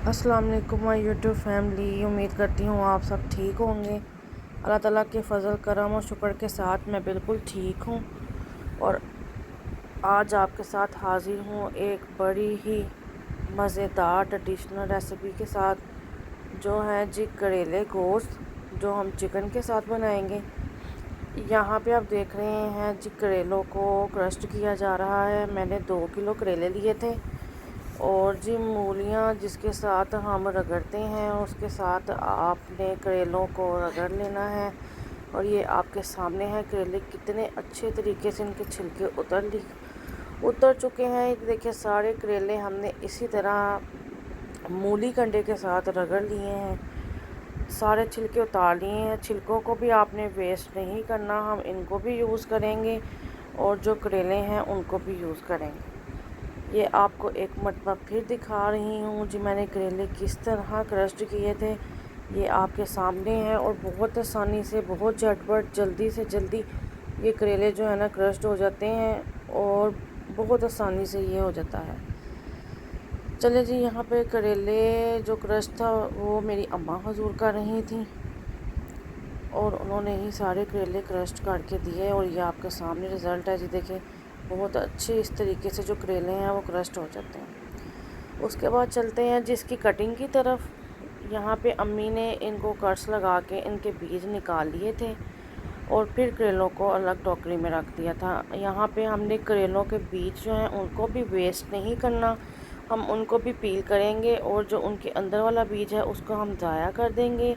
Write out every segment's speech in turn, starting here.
अस्सलाम वालेकुम my YouTube family. उम्मीद करती हूँ आप सब ठीक होंगे। अल्लाह ताला के फ़ज़ल करम और शुक्र के साथ मैं बिल्कुल ठीक हूँ और आज आपके साथ हाज़िर हूँ एक बड़ी ही मज़ेदार ट्रेडिशनल रेसिपी के साथ, जो है जी करेले गोश्त, जो हम चिकन के साथ बनाएंगे। यहाँ पे आप देख रहे हैं जी करेलों को क्रस्ट किया जा रहा है। मैंने 2 किलो करेले लिए थे और जी मूलियाँ जिसके साथ हम रगड़ते हैं उसके साथ आपने करेलों को रगड़ लेना है। और ये आपके सामने है करेले कितने अच्छे तरीके से इनके छिलके उतर चुके हैं। देखिए सारे करेले हमने इसी तरह मूली कंडे के साथ रगड़ लिए हैं, सारे छिलके उतार लिए हैं। छिलकों को भी आपने वेस्ट नहीं करना, हम इनको भी यूज़ करेंगे और जो करेले हैं उनको भी यूज़ करेंगे। ये आपको एक मरतबा फिर दिखा रही हूँ जी मैंने करेले किस तरह क्रस्ट किए थे। ये आपके सामने है और बहुत आसानी से, बहुत झटपट, जल्दी से जल्दी ये करेले जो है ना क्रस्ट हो जाते हैं और बहुत आसानी से ये हो जाता है। चले जी, यहाँ पे करेले जो क्रस्ट था वो मेरी अम्मा हजूर कर रही थी और उन्होंने ही सारे करेले क्रस्ट करके दिए और ये आपके सामने रिज़ल्ट है जी। देखें बहुत अच्छे इस तरीके से जो करेले हैं वो क्रस्ट हो जाते हैं। उसके बाद चलते हैं जिसकी कटिंग की तरफ। यहाँ पे अम्मी ने इनको कट्स लगा के इनके बीज निकाल लिए थे और फिर करेलों को अलग टोकरी में रख दिया था। यहाँ पे हमने करेलों के बीज जो हैं उनको भी वेस्ट नहीं करना, हम उनको भी पील करेंगे और जो उनके अंदर वाला बीज है उसको हम ज़ाया कर देंगे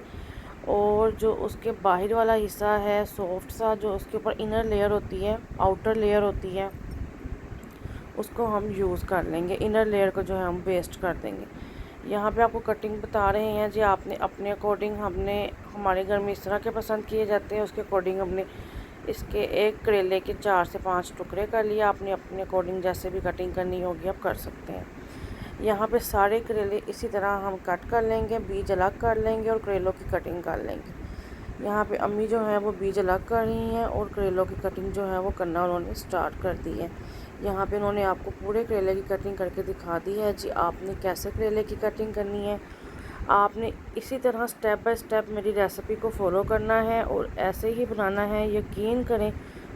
और जो उसके बाहर वाला हिस्सा है सॉफ्ट सा, जो उसके ऊपर इनर लेयर होती है, आउटर लेयर होती है, उसको हम यूज़ कर लेंगे। इनर लेयर को जो है हम वेस्ट कर देंगे। यहाँ पे आपको कटिंग बता रहे हैं जी, आपने अपने अकॉर्डिंग, हमारे घर में इस तरह के पसंद किए जाते हैं उसके अकॉर्डिंग हमने इसके एक करेले के 4 से 5 टुकड़े कर लिए। आपने अपने अकॉर्डिंग जैसे भी कटिंग करनी होगी आप कर सकते हैं। यहाँ पे सारे करेले इसी तरह हम कट कर लेंगे, बीज अलग कर लेंगे और करेलों की कटिंग कर लेंगे। यहाँ पे अम्मी जो है वो बीज अलग कर रही हैं और करेलों की कटिंग जो है वो करना उन्होंने स्टार्ट कर दी है। यहाँ पे उन्होंने आपको पूरे करेले की कटिंग करके दिखा दी है जी, आपने कैसे करेले की कटिंग करनी है। आपने इसी तरह स्टेप बाय स्टेप मेरी रेसिपी को फॉलो करना है और ऐसे ही बनाना है। यकीन करें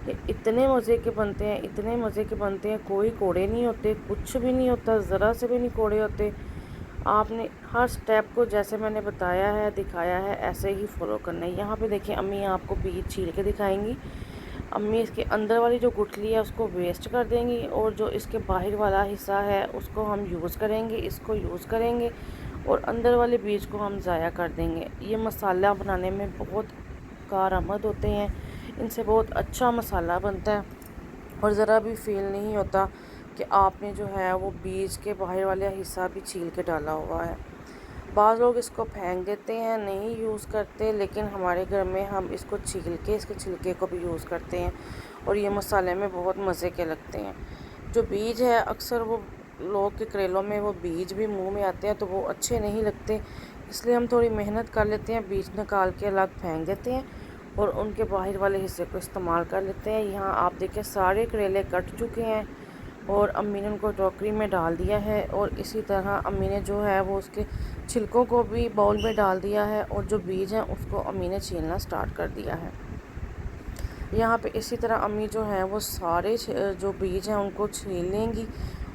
कि इतने मज़े के बनते हैं, इतने मज़े के बनते हैं, कोई कोड़े नहीं होते, कुछ भी नहीं होता, ज़रा से भी नहीं कोड़े होते। आपने हर स्टेप को जैसे मैंने बताया है, दिखाया है, ऐसे ही फॉलो करना है। यहाँ पे देखिए अम्मी आपको बीज छील के दिखाएंगी। अम्मी इसके अंदर वाली जो गुठली है उसको वेस्ट कर देंगी और जो इसके बाहर वाला हिस्सा है उसको हम यूज़ करेंगे, इसको यूज़ करेंगे और अंदर वाले बीज को हम ज़ाया कर देंगे। ये मसाला बनाने में बहुत कारआमद होते हैं, इनसे बहुत अच्छा मसाला बनता है और ज़रा भी फील नहीं होता कि आपने जो है वो बीज के बाहर वाला हिस्सा भी छील के डाला हुआ है। बाज़ लोग इसको फेंक देते हैं, नहीं यूज़ करते, लेकिन हमारे घर में हम इसको छील के इसके छिलके को भी यूज़ करते हैं और ये मसाले में बहुत मज़े के लगते हैं। जो बीज है अक्सर वो लोग के करेलों में वो बीज भी मुंह में आते हैं तो वो अच्छे नहीं लगते, इसलिए हम थोड़ी मेहनत कर लेते हैं, बीज निकाल के अलग फेंक देते हैं और उनके बाहर वाले हिस्से को इस्तेमाल कर लेते हैं। यहाँ आप देखें सारे करेले कट चुके हैं और अम्मी ने उनको टोकरी में डाल दिया है और इसी तरह अम्मी ने जो है वो उसके छिलकों को भी बाउल में डाल दिया है और जो बीज हैं उसको अम्मी ने छीलना स्टार्ट कर दिया है। यहाँ पे इसी तरह अम्मी जो है वो सारे जो बीज हैं उनको छील लेंगी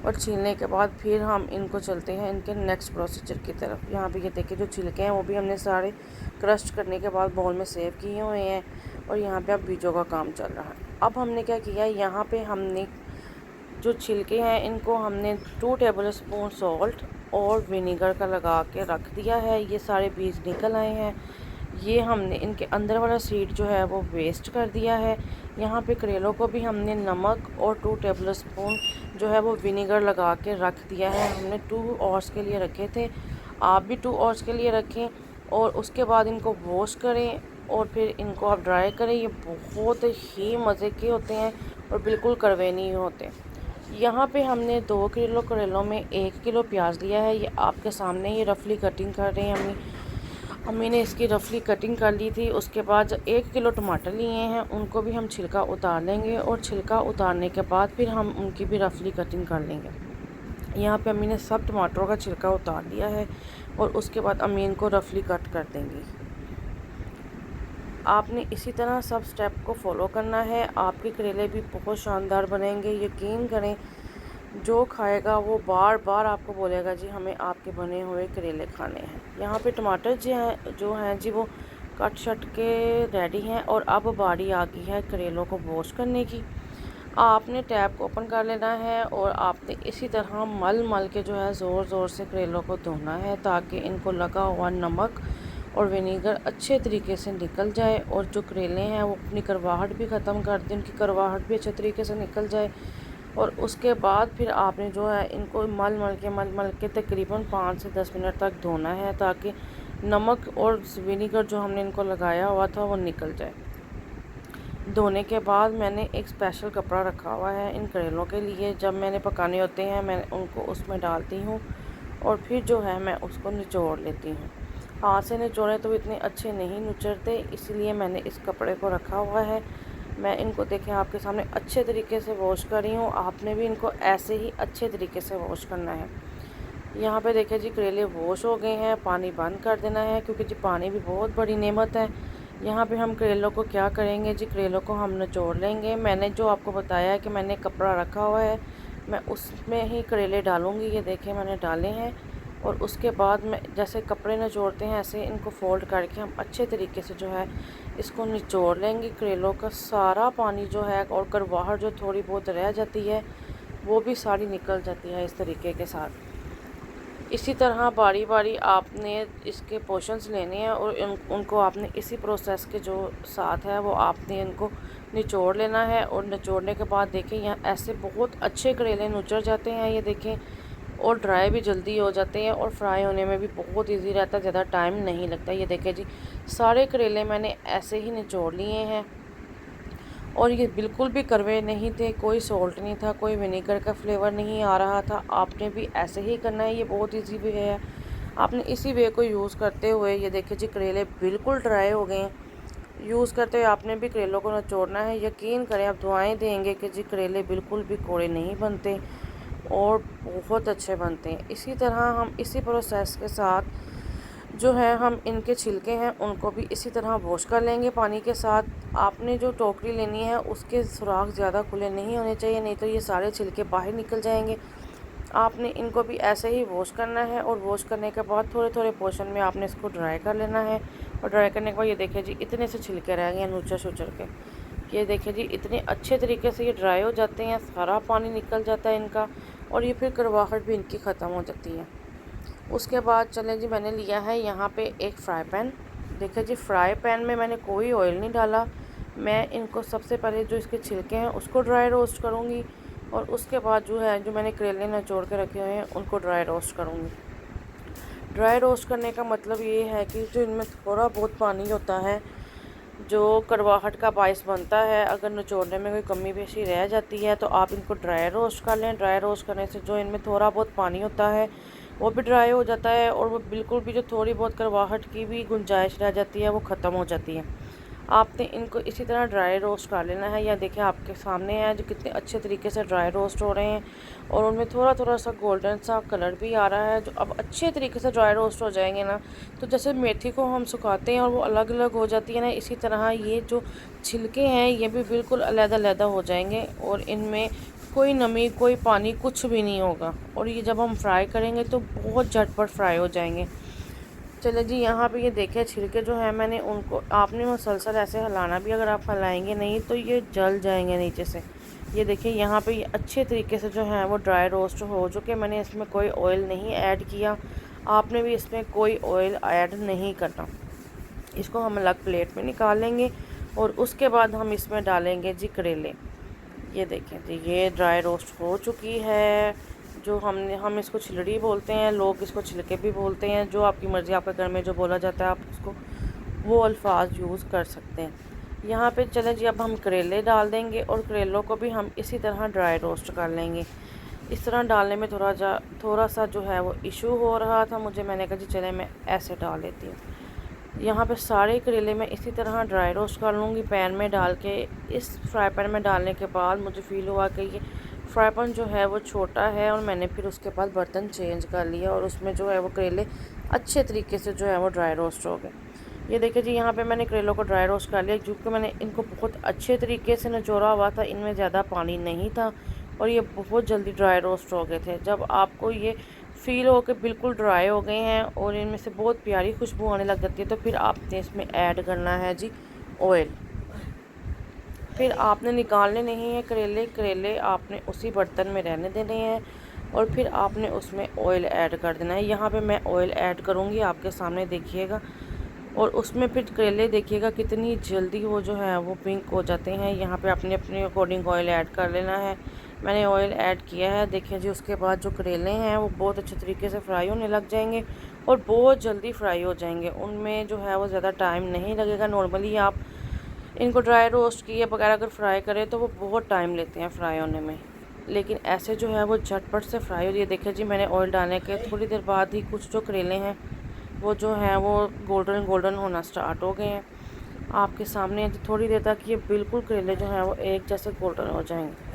और छीलने के बाद फिर हम इनको चलते हैं इनके नेक्स्ट प्रोसीजर की तरफ। यहाँ पे ये देखिए जो छिलके हैं वो भी हमने सारे क्रस्ट करने के बाद बाउल में सेव किए हुए हैं और यहाँ पे अब बीजों का काम चल रहा है। अब हमने क्या किया, यहाँ पे हमने जो छिलके हैं इनको हमने 2 टेबल स्पून सॉल्ट और विनेगर का लगा के रख दिया है। ये सारे बीज निकल आए हैं। ये हमने इनके अंदर वाला सीड जो है वो वेस्ट कर दिया है। यहाँ पे करेलों को भी हमने नमक और 2 टेबल स्पून जो है वो विनेगर लगा के रख दिया है। हमने 2 आवर्स के लिए रखे थे, आप भी 2 आवर्स के लिए रखें और उसके बाद इनको वॉश करें और फिर इनको आप ड्राई करें। ये बहुत ही मज़े के होते हैं और बिल्कुल कड़वे नहीं होते। यहाँ पे हमने 2 किलो करेलों में 1 किलो प्याज लिया है। ये आपके सामने ही रफली कटिंग कर रहे हैं अम्मी। अम्मी ने इसकी रफली कटिंग कर ली थी। उसके बाद 1 किलो टमाटर लिए हैं, उनको भी हम छिलका उतार लेंगे और छिलका उतारने के बाद फिर हम उनकी भी रफली कटिंग कर लेंगे। यहाँ पे अम्मी ने सब टमाटरों का छिलका उतार लिया है और उसके बाद अम्मी इनको रफली कट कर देंगी। आपने इसी तरह सब स्टेप को फॉलो करना है। आपके करेले भी बहुत शानदार बनेंगे, यकीन करें। जो खाएगा वो बार बार आपको बोलेगा जी हमें आपके बने हुए करेले खाने हैं। यहाँ पे टमाटर जो हैं जी वो कट शट के रेडी हैं और अब बारी आ गई है करेलों को वॉश करने की। आपने टैप को ओपन कर लेना है और आपने इसी तरह मल मल के जो है ज़ोर ज़ोर से करेलों को धोना है ताकि इनको लगा हुआ नमक और विनीगर अच्छे तरीके से निकल जाए और जो करेले हैं वो अपनी करवाहट भी ख़त्म कर दें, उनकी करवाहट भी अच्छे तरीके से निकल जाए। और उसके बाद फिर आपने जो है इनको मल मल के तकरीबन 5 से 10 मिनट तक धोना है ताकि नमक और विनीगर जो हमने इनको लगाया हुआ था वो निकल जाए। धोने के बाद मैंने एक स्पेशल कपड़ा रखा हुआ है इन करेलों के लिए। जब मैंने पकाने होते हैं मैं उनको उसमें डालती हूँ और फिर जो है मैं उसको निचोड़ लेती हूँ। हाथ से निचोड़े तो इतने अच्छे नहीं निचोड़ते, इसलिए मैंने इस कपड़े को रखा हुआ है। मैं इनको देखें आपके सामने अच्छे तरीके से वॉश कर रही हूँ। आपने भी इनको ऐसे ही अच्छे तरीके से वॉश करना है। यहाँ पे देखें जी करेले वॉश हो गए हैं। पानी बंद कर देना है क्योंकि जी पानी भी बहुत बड़ी नेमत है। यहाँ पे हम करेलों को क्या करेंगे जी, करेलों को हम निचोड़ लेंगे। मैंने जो आपको बताया है कि मैंने कपड़ा रखा हुआ है, मैं उसमें ही करेले डालूँगी। ये देखें मैंने डाले हैं और उसके बाद मैं जैसे कपड़े निचोड़ते हैं ऐसे इनको फ़ोल्ड करके हम अच्छे तरीके से जो है इसको निचोड़ लेंगे। करेलों का सारा पानी जो है और करवाहट जो थोड़ी बहुत रह जाती है वो भी सारी निकल जाती है इस तरीके के साथ। इसी तरह बारी बारी आपने इसके पोर्शंस लेने हैं और उनको आपने इसी प्रोसेस के जो साथ है वो आपने इनको निचोड़ लेना है। और निचोड़ने के बाद देखें यहाँ ऐसे बहुत अच्छे करेले नुचड़ जाते हैं, ये देखें, और ड्राई भी जल्दी हो जाते हैं और फ्राई होने में भी बहुत इजी रहता है, ज़्यादा टाइम नहीं लगता। ये देखें जी सारे करेले मैंने ऐसे ही निचोड़ लिए हैं और ये बिल्कुल भी कड़वे नहीं थे, कोई सॉल्ट नहीं था, कोई विनेगर का फ्लेवर नहीं आ रहा था। आपने भी ऐसे ही करना है, ये बहुत इजी वे है। आपने इसी वे को यूज़ करते हुए ये देखिए जी करेले बिल्कुल ड्राई हो गए हैं। यूज़ करते हुए आपने भी करेलों को निचोड़ना है। यकीन करें आप दुआएं देंगे कि जी करेले बिल्कुल भी कौड़े नहीं बनते और बहुत अच्छे बनते हैं। इसी तरह हम इसी प्रोसेस के साथ जो है हम इनके छिलके हैं उनको भी इसी तरह वॉश कर लेंगे पानी के साथ। आपने जो टोकरी लेनी है उसके सुराख ज़्यादा खुले नहीं होने चाहिए, नहीं तो ये सारे छिलके बाहर निकल जाएंगे। आपने इनको भी ऐसे ही वॉश करना है और वॉश करने के बाद थोड़े थोड़े पोर्शन में आपने इसको ड्राई कर लेना है। और ड्राई करने के बाद ये देखिए जी इतने से छिलके रह गए नूचर शुचर के। ये देखिए जी इतने अच्छे तरीके से ये ड्राई हो जाते हैं, सारा पानी निकल जाता है इनका और ये फिर करवाहट भी इनकी ख़त्म हो जाती है। उसके बाद चलें जी मैंने लिया है यहाँ पे एक फ्राई पैन। देखिए जी फ्राई पैन में मैंने कोई ऑयल नहीं डाला। मैं इनको सबसे पहले जो इसके छिलके हैं उसको ड्राई रोस्ट करूँगी और उसके बाद जो मैंने करेले निचोड़ के रखे हुए हैं उनको ड्राई रोस्ट करूँगी। ड्राई रोस्ट करने का मतलब ये है कि जो इनमें थोड़ा बहुत पानी होता है जो करवाहट का बायस बनता है, अगर निचोड़ने में कोई कमी पेशी रह जाती है तो आप इनको ड्राई रोस्ट कर लें। ड्राई रोस्ट करने से जो इनमें थोड़ा बहुत पानी होता है वो भी ड्राई हो जाता है और वो बिल्कुल भी जो थोड़ी बहुत करवाहट की भी गुंजाइश रह जाती है वो ख़त्म हो जाती है। आपने इनको इसी तरह ड्राई रोस्ट कर लेना है। या देखिए आपके सामने है जो कितने अच्छे तरीके से ड्राई रोस्ट हो रहे हैं और उनमें थोड़ा थोड़ा सा गोल्डन सा कलर भी आ रहा है। जो अब अच्छे तरीके से ड्राई रोस्ट हो जाएंगे ना, तो जैसे मेथी को हम सुखाते हैं और वो अलग अलग हो जाती है ना, इसी तरह ये जो छिलके हैं ये भी बिल्कुल अलग-अलग हो जाएंगे और इनमें कोई नमी कोई पानी कुछ भी नहीं होगा और ये जब हम फ्राई करेंगे तो बहुत झटपट फ्राई हो जाएंगे। चलो जी यहाँ पे ये देखिए छिलके जो है मैंने उनको आपने मुसलसल ऐसे हिलाना भी, अगर आप हिलाएंगे नहीं तो ये जल जाएंगे नीचे से। ये देखिए यहाँ पे ये अच्छे तरीके से जो है वो ड्राई रोस्ट हो चुके। मैंने इसमें कोई ऑयल नहीं ऐड किया, आपने भी इसमें कोई ऑयल ऐड नहीं करना। इसको हम अलग प्लेट में निकाल लेंगे और उसके बाद हम इसमें डालेंगे जी करेले। ये देखें जी ये ड्राई रोस्ट हो चुकी है। जो हम इसको छिलड़ी बोलते हैं, लोग इसको छिलके भी बोलते हैं, जो आपकी मर्ज़ी, आपके घर में जो बोला जाता है आप उसको वो अल्फाज यूज़ कर सकते हैं। यहाँ पे चलें जी अब हम करेले डाल देंगे और करेलों को भी हम इसी तरह ड्राई रोस्ट कर लेंगे। इस तरह डालने में थोड़ा सा जो है वो इशू हो रहा था मुझे, मैंने कहा जी चले मैं ऐसे डाल लेती हूँ। यहाँ पे सारे करेले मैं इसी तरह ड्राई रोस्ट कर लूँगी पैन में डाल के। इस फ्राई पैन में डालने के बाद मुझे फ़ील हुआ कि ये फ्राई पैन जो है वो छोटा है और मैंने फिर उसके बाद बर्तन चेंज कर लिया और उसमें जो है वो करेले अच्छे तरीके से जो है वो ड्राई रोस्ट हो गए। ये देखिए जी, यहाँ पे मैंने करेलों को ड्राई रोस्ट कर लिया क्योंकि मैंने इनको बहुत अच्छे तरीके से निचोड़ा हुआ था, इनमें ज़्यादा पानी नहीं था और ये बहुत जल्दी ड्राई रोस्ट हो गए थे। जब आपको ये फील हो के बिल्कुल ड्राई हो गए हैं और इनमें से बहुत प्यारी खुशबू आने लग जाती है, तो फिर आपने इसमें ऐड करना है जी ऑयल। फिर आपने निकालने नहीं है करेले, करेले आपने उसी बर्तन में रहने देने हैं और फिर आपने उसमें ऑयल ऐड कर देना है। यहाँ पे मैं ऑयल ऐड करूँगी, आपके सामने देखिएगा। और उसमें फिर करेले देखिएगा कितनी जल्दी वो जो है वो पिंक हो जाते हैं। यहाँ पे अपने अपने अकॉर्डिंग ऑयल ऐड कर लेना है। मैंने ऑयल ऐड किया है, देखिए जी। उसके बाद जो करेले हैं वो बहुत अच्छे तरीके से फ्राई होने लग जाएंगे और बहुत जल्दी फ्राई हो जाएंगे, उनमें जो है वो ज़्यादा टाइम नहीं लगेगा। नॉर्मली आप इनको ड्राई रोस्ट किए बगैर अगर फ्राई करें तो वो बहुत टाइम लेते हैं फ्राई होने में, लेकिन ऐसे जो है वो झटपट से फ्राई हो रही है। देखिए जी, मैंने ऑयल डालने के थोड़ी देर बाद ही कुछ जो करेले हैं वो जो हैं वो गोल्डन गोल्डन होना स्टार्ट हो गए हैं। आपके सामने थोड़ी देर तक ये बिल्कुल करेले जो हैं वो एक जैसे गोल्डन हो जाएंगे।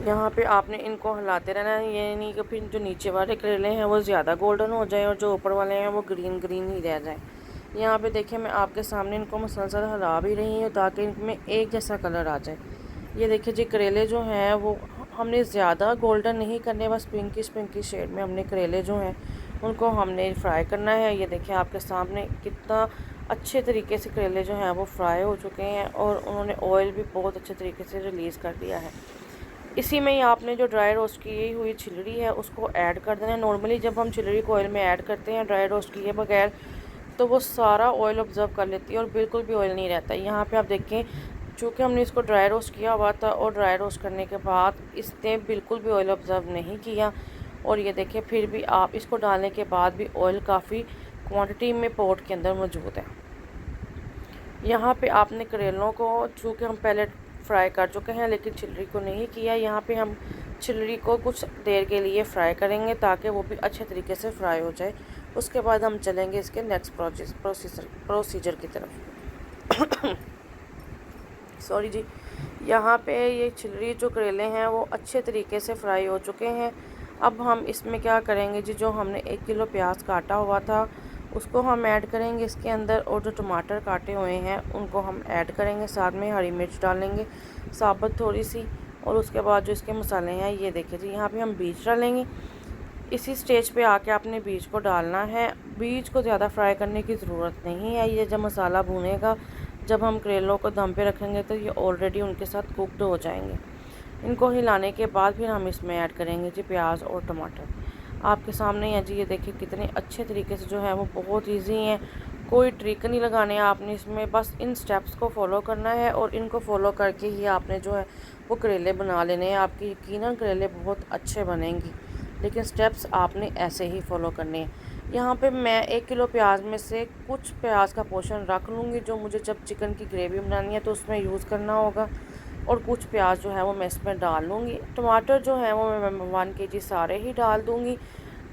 यहाँ पे आपने इनको हिलाते रहना है, ये नहीं कि फिर जो नीचे वाले करेले हैं वो ज़्यादा गोल्डन हो जाए और जो ऊपर वाले हैं वो ग्रीन ग्रीन ही रह जाए। यहाँ पे देखिए, मैं आपके सामने इनको मुसलसल हिला भी रही हूँ ताकि इनमें एक जैसा कलर आ जाए। ये देखिए जी, करेले जो हैं वो हमने ज़्यादा गोल्डन नहीं करने, बस पिंकिश पिंकिश शेड में हमने करेले जो हैं उनको हमने फ्राई करना है। ये देखिए आपके सामने कितना अच्छे तरीके से करेले जो हैं वो फ्राई हो चुके हैं और उन्होंने ऑयल भी बहुत अच्छे तरीके से रिलीज़ कर दिया है। इसी में ही आपने जो ड्राई रोस्ट की हुई छिलड़ी है उसको ऐड कर देना है। नॉर्मली जब हम छिलड़ी को ऑयल में ऐड करते हैं ड्राई रोस्ट किए बगैर, तो वो सारा ऑयल ऑब्जर्व कर लेती है और बिल्कुल भी ऑयल नहीं रहता। यहाँ पे आप देखें, चूँकि हमने इसको ड्राई रोस्ट किया हुआ था और ड्राई रोस्ट करने के बाद इसने बिल्कुल भी ऑयल ऑब्जर्व नहीं किया। और ये देखें, फिर भी आप इसको डालने के बाद भी ऑयल काफ़ी क्वांटिटी में पॉट के अंदर मौजूद है। यहाँ पे आपने करेलों को, चूँकि हम पहले फ्राई कर चुके हैं लेकिन छिलड़ी को नहीं किया, यहाँ पे हम छिलड़ी को कुछ देर के लिए फ्राई करेंगे ताकि वो भी अच्छे तरीके से फ्राई हो जाए। उसके बाद हम चलेंगे इसके नेक्स्ट प्रोसीजर की तरफ। सॉरी जी, यहाँ पे ये छिलड़ी जो करेले हैं वो अच्छे तरीके से फ्राई हो चुके हैं। अब हम इसमें क्या करेंगे जी, जो हमने 1 किलो प्याज काटा हुआ था उसको हम ऐड करेंगे इसके अंदर, और जो टमाटर काटे हुए हैं उनको हम ऐड करेंगे, साथ में हरी मिर्च डालेंगे साबुत थोड़ी सी। और उसके बाद जो इसके मसाले हैं, ये देखिए जी, यहाँ पे हम बीज डालेंगे। इसी स्टेज पे आके आपने बीज को डालना है। बीज को ज़्यादा फ्राई करने की ज़रूरत नहीं है। ये जब मसाला भुनेगा, जब हम करेलों को दम पे रखेंगे तो ये ऑलरेडी उनके साथ कुकड हो जाएंगे। इनको हिलाने के बाद फिर हम इसमें ऐड करेंगे जी प्याज और टमाटर। आपके सामने है जी, ये देखिए कितने अच्छे तरीके से जो है वो बहुत इजी हैं, कोई ट्रिक नहीं लगाने आपने इसमें, बस इन स्टेप्स को फॉलो करना है और इनको फॉलो करके ही आपने जो है वो करेले बना लेने हैं। आपकी यकीनन करेले बहुत अच्छे बनेंगी, लेकिन स्टेप्स आपने ऐसे ही फॉलो करने हैं। यहाँ पे मैं 1 किलो प्याज में से कुछ प्याज का पोर्शन रख लूँगी जो मुझे जब चिकन की ग्रेवी बनानी है तो उसमें यूज़ करना होगा, और कुछ प्याज जो है वो मैं इसमें डाल लूँगी। टमाटर जो है वो मैं 1 kg सारे ही डाल दूँगी,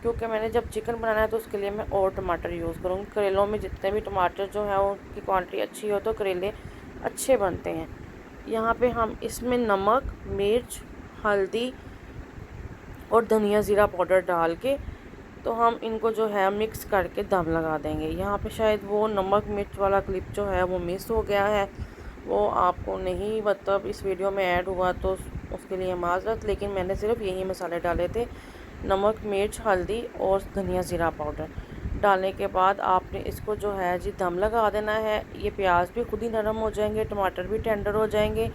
क्योंकि मैंने जब चिकन बनाना है तो उसके लिए मैं और टमाटर यूज़ करूँगी। करेलों में जितने भी टमाटर जो है उनकी क्वांटिटी अच्छी हो तो करेले अच्छे बनते हैं। यहाँ पे हम इसमें नमक, मिर्च, हल्दी और धनिया ज़ीरा पाउडर डाल के तो हम इनको जो है मिक्स करके दम लगा देंगे। यहाँ पे शायद वो नमक मिर्च वाला क्लिप जो है वो मिस हो गया है, वो आपको नहीं मतलब इस वीडियो में ऐड हुआ, तो उसके लिए माज़रत, लेकिन मैंने सिर्फ यही मसाले डाले थे, नमक, मिर्च, हल्दी और धनिया ज़ीरा पाउडर। डालने के बाद आपने इसको जो है जी दम लगा देना है। ये प्याज भी खुद ही नरम हो जाएंगे, टमाटर भी टेंडर हो जाएंगे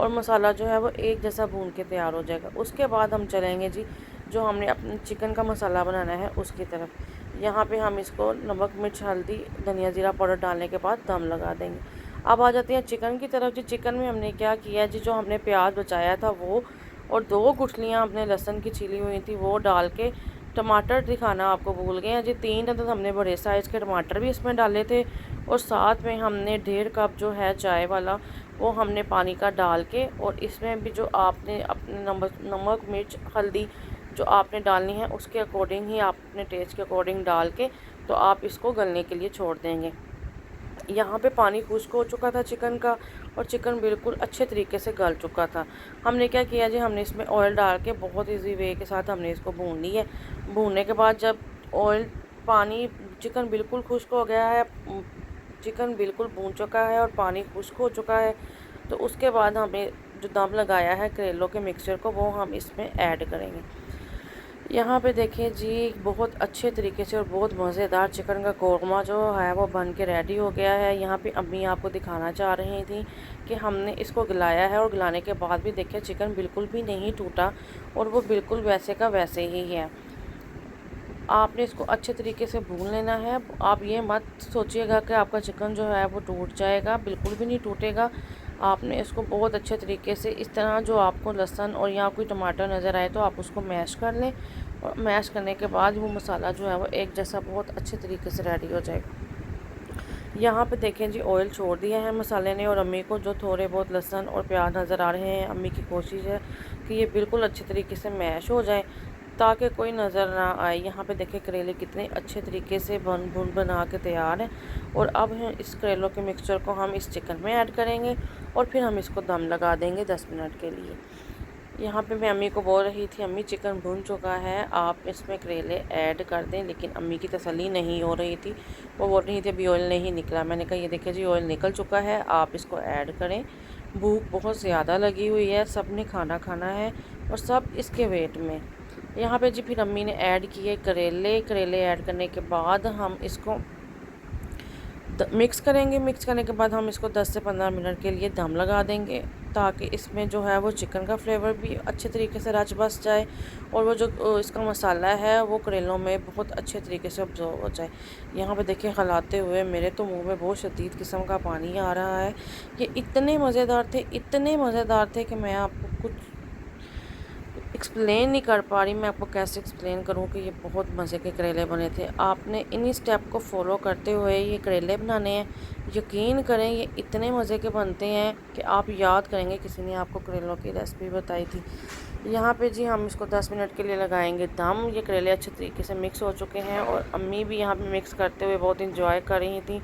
और मसाला जो है वो एक जैसा भून के तैयार हो जाएगा। उसके बाद हम चलेंगे जी जो हमने अपने चिकन का मसाला बनाना है उसकी तरफ। यहाँ पे हम इसको नमक, मिर्च, हल्दी, धनिया ज़ीरा पाउडर डालने के बाद दम लगा देंगे। अब आ जाते हैं चिकन की तरफ। जी चिकन में हमने क्या किया जी, जो हमने प्याज बचाया था वो, और 2 गुठलियाँ हमने लहसुन की छिली हुई थी वो डाल के, टमाटर दिखाना आपको भूल गए हैं जी, 3 तो हमने बड़े साइज़ के टमाटर भी इसमें डाले थे, और साथ में हमने 1.5 कप जो है चाय वाला वो हमने पानी का डाल के, और इसमें भी जो आपने अपने नमक, मिर्च, हल्दी जो आपने डालनी है उसके अकॉर्डिंग ही, आपने टेस्ट के अकॉर्डिंग डाल के तो आप इसको गलने के लिए छोड़ देंगे। यहाँ पे पानी खुश्क हो चुका था चिकन का और चिकन बिल्कुल अच्छे तरीके से गल चुका था। हमने क्या किया जी, हमने इसमें ऑयल डाल के बहुत इजी वे के साथ हमने इसको भून ली है। भूनने के बाद जब पानी चिकन बिल्कुल खुश्क हो गया है, चिकन बिल्कुल भून चुका है और पानी खुश्क हो चुका है, तो उसके बाद हमें जो दम लगाया है करेलों के मिक्सचर को वो हम इसमें ऐड करेंगे। यहाँ पे देखिए जी, बहुत अच्छे तरीके से और बहुत मज़ेदार चिकन का कोरमा जो है वो बन के रेडी हो गया है। यहाँ पे अम्मी आपको दिखाना चाह रही थी कि हमने इसको गलाया है और गलाने के बाद भी देखिए चिकन बिल्कुल भी नहीं टूटा और वो बिल्कुल वैसे का वैसे ही है। आपने इसको अच्छे तरीके से भून लेना है। आप ये मत सोचिएगा कि आपका चिकन जो है वो टूट जाएगा, बिल्कुल भी नहीं टूटेगा। आपने इसको बहुत अच्छे तरीके से इस तरह, जो आपको लहसुन और या कोई टमाटर नज़र आए तो आप उसको मैश कर लें और मैश करने के बाद वो मसाला जो है वो एक जैसा बहुत अच्छे तरीके से रेडी हो जाएगा। यहाँ पे देखें जी, ऑयल छोड़ दिया है मसाले ने और अम्मी को जो थोड़े बहुत लहसुन और प्याज नज़र आ रहे हैं, अम्मी की कोशिश है कि ये बिल्कुल अच्छे तरीके से मैश हो जाए ताकि कोई नज़र ना आए। यहाँ पे देखें करेले कितने अच्छे तरीके से भून बना के तैयार हैं और अब इस करेलों के मिक्सचर को हम इस चिकन में ऐड करेंगे और फिर हम इसको दम लगा देंगे 10 मिनट के लिए। यहाँ पे मैं अम्मी को बोल रही थी, अम्मी चिकन भून चुका है, आप इसमें करेले ऐड कर दें, लेकिन अम्मी की तसल्ली नहीं हो रही थी। वो बोल रही थी अभी ऑयल नहीं निकला। मैंने कहा ये देखिए जी, ऑयल निकल चुका है, आप इसको ऐड करें। भूख बहुत ज़्यादा लगी हुई है, सब ने खाना खाना है और सब इसके वेट में। यहाँ पे जी फिर अम्मी ने ऐड किए करेले ऐड करने के बाद हम इसको मिक्स करेंगे। मिक्स करने के बाद हम इसको 10 से 15 मिनट के लिए दम लगा देंगे ताकि इसमें जो है वो चिकन का फ्लेवर भी अच्छे तरीके से रच बस जाए और वो जो इसका मसाला है वो करेलों में बहुत अच्छे तरीके से अब्जॉर्व हो जाए। यहाँ पे देखिए खिलाते हुए मेरे तो मुंह में बहुत शदीद किस्म का पानी आ रहा है। ये इतने मज़ेदार थे कि मैं आपको कुछ एक्सप्लेन नहीं कर पा रही। मैं आपको कैसे एक्सप्लेन करूं कि ये बहुत मज़े के करेले बने थे। आपने इन्हीं स्टेप को फॉलो करते हुए ये करेले बनाने हैं। यकीन करें ये इतने मज़े के बनते हैं कि आप याद करेंगे किसी ने आपको करेलों की रेसिपी बताई थी। यहाँ पे जी हम इसको 10 मिनट के लिए लगाएंगे दम। ये करेले अच्छे तरीके से मिक्स हो चुके हैं और अम्मी भी यहाँ पे मिक्स करते हुए बहुत इंजॉय कर रही थी।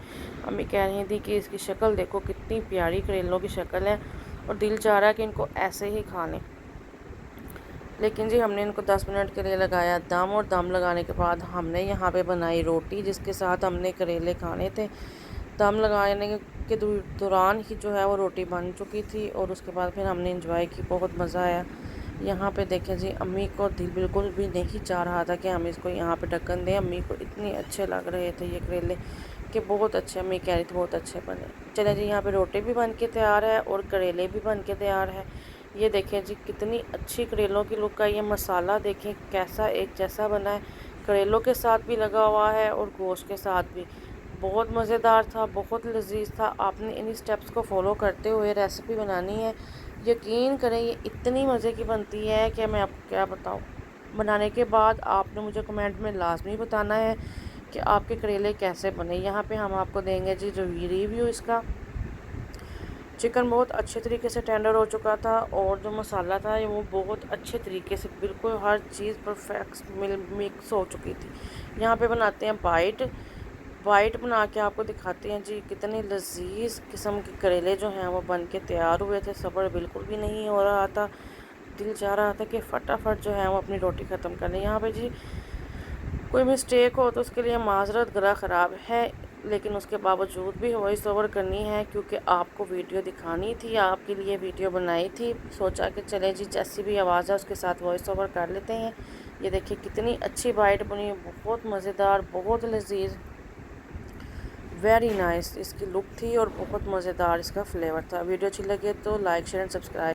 अम्मी कह रही थी कि इसकी शक्ल देखो, कितनी प्यारी करेलों की शक्ल है और दिल चाह रहा है कि इनको ऐसे ही खा लें। लेकिन जी हमने इनको 10 मिनट के लिए लगाया दम और दम लगाने के बाद हमने यहाँ पे बनाई रोटी जिसके साथ हमने करेले खाने थे। दम लगाने के दौरान ही जो है वो रोटी बन चुकी थी और उसके बाद फिर हमने इंजॉय की, बहुत मज़ा आया। यहाँ पे देखें जी, अम्मी को दिल बिल्कुल भी नहीं चाह रहा था कि हम इसको यहाँ पे ढक्कन दें। अम्मी को इतने अच्छे लग रहे थे ये करेले कि बहुत अच्छे, अम्मी कह रही थी बहुत अच्छे बने। चले जी, यहाँ पे रोटी भी बन के तैयार है और करेले भी बन के तैयार है। ये देखें जी, कितनी अच्छी करेलों की लुक है। ये मसाला देखें कैसा एक जैसा बना है, करेलों के साथ भी लगा हुआ है और गोश्त के साथ भी। बहुत मज़ेदार था, बहुत लजीज था। आपने इन स्टेप्स को फॉलो करते हुए रेसिपी बनानी है। यकीन करें ये इतनी मज़े की बनती है कि मैं आपको क्या बताऊं। बनाने के बाद आपने मुझे कमेंट में लाजमी बताना है कि आपके करेले कैसे बने। यहाँ पे हम आपको देंगे जी जो रिव्यू इसका। चिकन बहुत अच्छे तरीके से टेंडर हो चुका था और जो मसाला था वो बहुत अच्छे तरीके से बिल्कुल हर चीज़ परफेक्ट मिक्स हो चुकी थी। यहाँ पे बनाते हैं बाइट बना के आपको दिखाते हैं जी, कितने लजीज किस्म के करेले जो हैं वो बन के तैयार हुए थे। सब्र बिल्कुल भी नहीं हो रहा था, दिल चाह रहा था कि फटाफट जो है वो अपनी रोटी ख़त्म कर लें। यहाँ पे जी कोई मिस्टेक हो तो उसके लिए माजरत, गला ख़राब है, लेकिन उसके बावजूद भी वॉइस ओवर करनी है क्योंकि आपको वीडियो दिखानी थी, आपके लिए वीडियो बनाई थी। सोचा कि चले जी जैसी भी आवाज़ है उसके साथ वॉइस ओवर कर लेते हैं। ये देखिए कितनी अच्छी बाइट बनी, बहुत मज़ेदार, बहुत लजीज, वेरी नाइस इसकी लुक थी और बहुत मज़ेदार इसका फ्लेवर था। वीडियो अच्छी लगे तो लाइक शेयर एंड सब्सक्राइब।